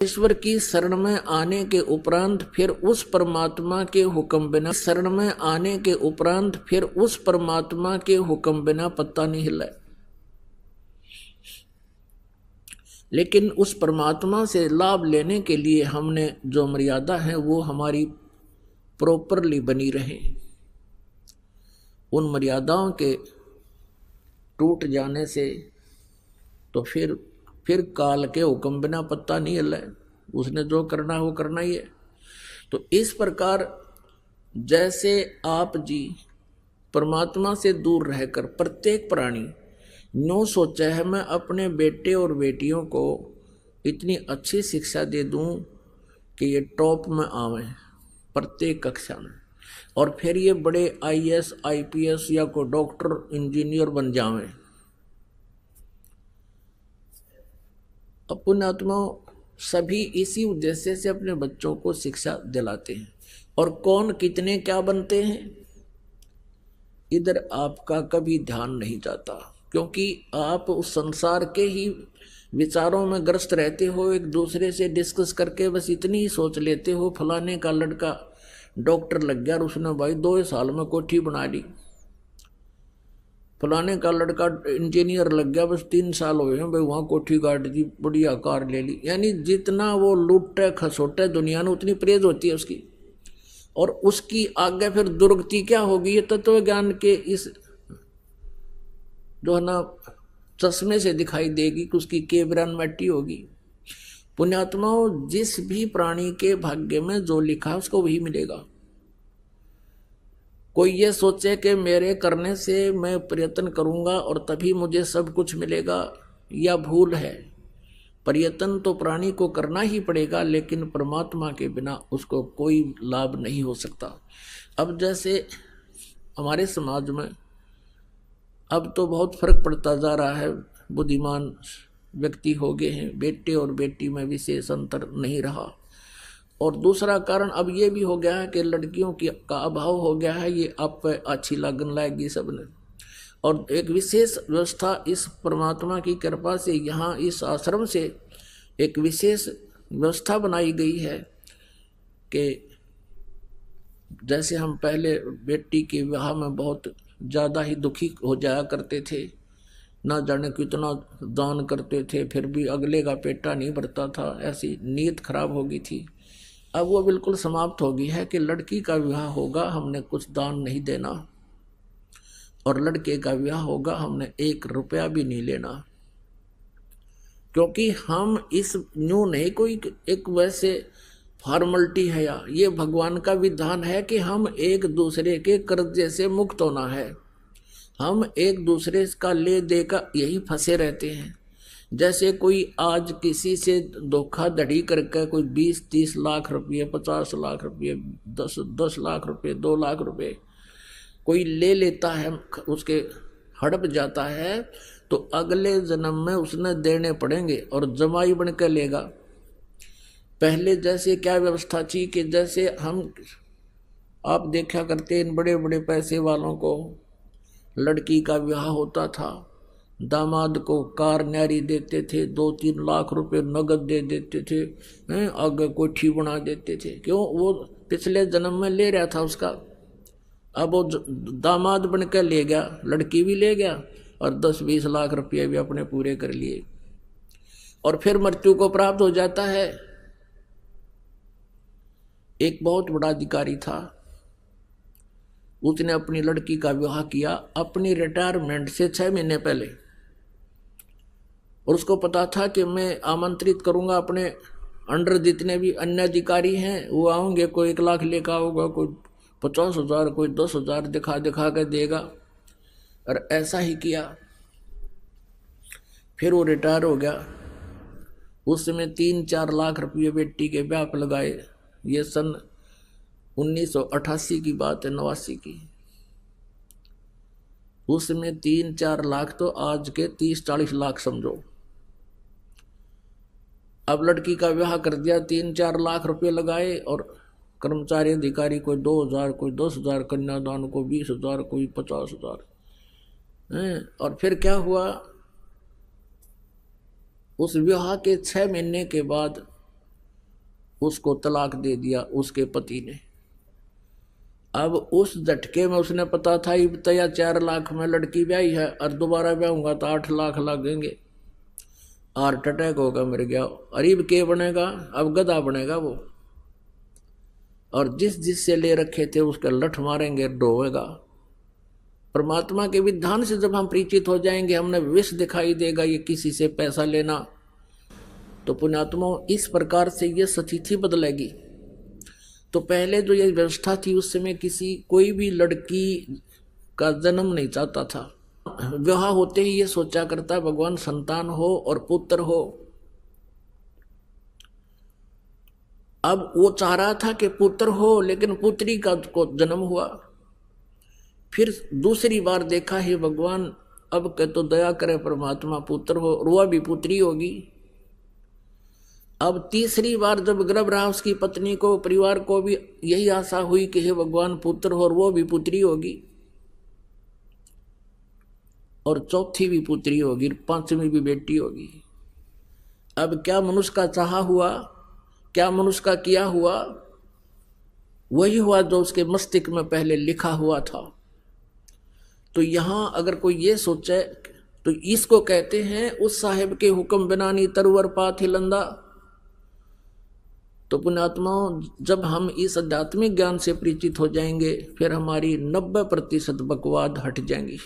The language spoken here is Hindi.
ईश्वर की शरण में आने के उपरांत फिर उस परमात्मा के हुक्म बिना शरण में आने के उपरांत फिर उस परमात्मा के हुक्म बिना पत्ता नहीं हिला। लेकिन उस परमात्मा से लाभ लेने के लिए हमने जो मर्यादा है वो हमारी प्रॉपरली बनी रहे। उन मर्यादाओं के टूट जाने से तो फिर काल के हुक्म बिना पत्ता नहीं हिला। उसने जो करना है वो करना ही है। तो इस प्रकार जैसे आप जी परमात्मा से दूर रहकर प्रत्येक प्राणी नो सोचा है मैं अपने बेटे और बेटियों को इतनी अच्छी शिक्षा दे दूं कि ये टॉप में आवे प्रत्येक कक्षा में, और फिर ये बड़े आईएएस आईपीएस या कोई डॉक्टर इंजीनियर बन जावें। पुण्यात्मा सभी इसी उद्देश्य से अपने बच्चों को शिक्षा दिलाते हैं। और कौन कितने क्या बनते हैं इधर आपका कभी ध्यान नहीं जाता, क्योंकि आप उस संसार के ही विचारों में ग्रस्त रहते हो। एक दूसरे से डिस्कस करके बस इतनी ही सोच लेते हो फलाने का लड़का डॉक्टर लग गया और उसने भाई 2 साल में कोठी बना ली, फलाने का लड़का इंजीनियर लग गया बस 3 साल हुए हैं भाई वहाँ कोठी गाड़ दी, बढ़िया कार ले ली। यानी जितना वो लूटे खसोटे दुनिया में उतनी प्रेज होती है उसकी, और उसकी आगे फिर दुर्गति क्या होगी ये तत्व ज्ञान के इस जो है ना चश्मे से दिखाई देगी कि उसकी केबरन मिट्टी होगी। पुण्यात्माओं जिस भी प्राणी के भाग्य में जो लिखा उसको वही मिलेगा। कोई ये सोचे कि मेरे करने से मैं प्रयत्न करूंगा और तभी मुझे सब कुछ मिलेगा, या भूल है। प्रयत्न तो प्राणी को करना ही पड़ेगा, लेकिन परमात्मा के बिना उसको कोई लाभ नहीं हो सकता। अब जैसे हमारे समाज में अब तो बहुत फर्क पड़ता जा रहा है, बुद्धिमान व्यक्ति हो गए हैं, बेटे और बेटी में विशेष अंतर नहीं रहा। और दूसरा कारण अब ये भी हो गया है कि लड़कियों की का अभाव हो गया है, ये आप अच्छी लगन लाएगी सबने। और एक विशेष व्यवस्था इस परमात्मा की कृपा से यहाँ इस आश्रम से एक विशेष व्यवस्था बनाई गई है कि जैसे हम पहले बेटी के विवाह में बहुत ज़्यादा ही दुखी हो जाया करते थे, ना जाने कितना दान करते थे फिर भी अगले का पेटा नहीं भरता था, ऐसी नीयत खराब हो गई थी। अब वो बिल्कुल समाप्त हो गई है कि लड़की का विवाह होगा हमने कुछ दान नहीं देना, और लड़के का विवाह होगा हमने 1 रुपया भी नहीं लेना। क्योंकि हम इस न्यू नहीं कोई एक वैसे फॉर्मलिटी है, या ये भगवान का विधान है कि हम एक दूसरे के कर्जे से मुक्त होना है। हम एक दूसरे का ले दे का यही फंसे रहते हैं। जैसे कोई आज किसी से धोखाधड़ी करके कोई 20-30 लाख रुपये, 50 लाख रुपये, 10 लाख रुपये, 2 लाख रुपये कोई ले लेता है, उसके हड़प जाता है, तो अगले जन्म में उसने देने पड़ेंगे और जमाई बन के लेगा। पहले जैसे क्या व्यवस्था थी कि जैसे हम आप देखा करते इन बड़े बड़े पैसे वालों को लड़की का विवाह होता था, दामाद को कार न्यारी देते थे, 2-3 लाख रुपए नगद दे देते थे, आगे कोठी बना देते थे। क्यों? वो पिछले जन्म में ले रहा था उसका, अब वो दामाद बन के ले गया, लड़की भी ले गया और 10-20 लाख रुपये भी अपने पूरे कर लिए, और फिर मृत्यु को प्राप्त हो जाता है। एक बहुत बड़ा अधिकारी था, उसने अपनी लड़की का विवाह किया अपनी रिटायरमेंट से 6 महीने पहले, और उसको पता था कि मैं आमंत्रित करूंगा अपने अंडर जितने भी अन्य अधिकारी हैं वो आएंगे, कोई 1 लाख लेकर आओगा, कोई 50,000, कोई 10,000 दिखा दिखा कर देगा, और ऐसा ही किया। फिर वो रिटायर हो गया। उस समय 3-4 लाख रुपये बेटी के ब्याह पर लगाए। ये सन 1988 की बात है, 89 की। उसमें 3-4 लाख तो आज के 30-40 लाख समझो। अब लड़की का विवाह कर दिया, 3-4 लाख रुपए लगाए, और कर्मचारी अधिकारी कोई 2,000, कोई 10,000, कन्यादान को 20,000, कोई 50,000। और फिर क्या हुआ, उस विवाह के 6 महीने के बाद उसको तलाक दे दिया उसके पति ने। अब उस झटके में उसने पता था इब तया 4 लाख में लड़की ब्याही है और दोबारा ब्याहूंगा तो 8 लाख लगेंगे, हार्ट अटैक होगा, मर गया। अरीब के बनेगा, अब गधा बनेगा वो। और जिससे ले रखे थे उसका लठ मारेंगे, डोएगा। परमात्मा के विधान से जब हम परिचित हो जाएंगे, हमने विष दिखाई देगा ये किसी से पैसा लेना, तो पुण्यात्मा इस प्रकार से ये स्थिति बदलेगी। तो पहले जो ये व्यवस्था थी उस समय कोई भी लड़की का जन्म नहीं चाहता था। विवाह होते ही ये सोचा करता भगवान संतान हो और पुत्र हो। अब वो चाह रहा था कि पुत्र हो, लेकिन पुत्री का को जन्म हुआ। फिर दूसरी बार देखा है भगवान अब के तो दया करे परमात्मा, पुत्र हो, और वह भी पुत्री होगी। अब तीसरी बार जब गर्भ रहा उसकी पत्नी को, परिवार को भी यही आशा हुई कि हे भगवान पुत्र हो और वो भी पुत्री होगी, और चौथी भी पुत्री होगी, 5वीं भी बेटी होगी। अब क्या मनुष्य का चाहा हुआ, क्या मनुष्य का किया हुआ, वही हुआ जो उसके मस्तिष्क में पहले लिखा हुआ था। तो यहां अगर कोई ये सोचे तो इसको कहते हैं उस साहेब के हुक्म बिना नी तरवर पाथ हिलंदा। तो पुण्यात्मा जब हम इस आध्यात्मिक ज्ञान से परिचित हो जाएंगे, फिर हमारी 90% बकवाद हट जाएंगी।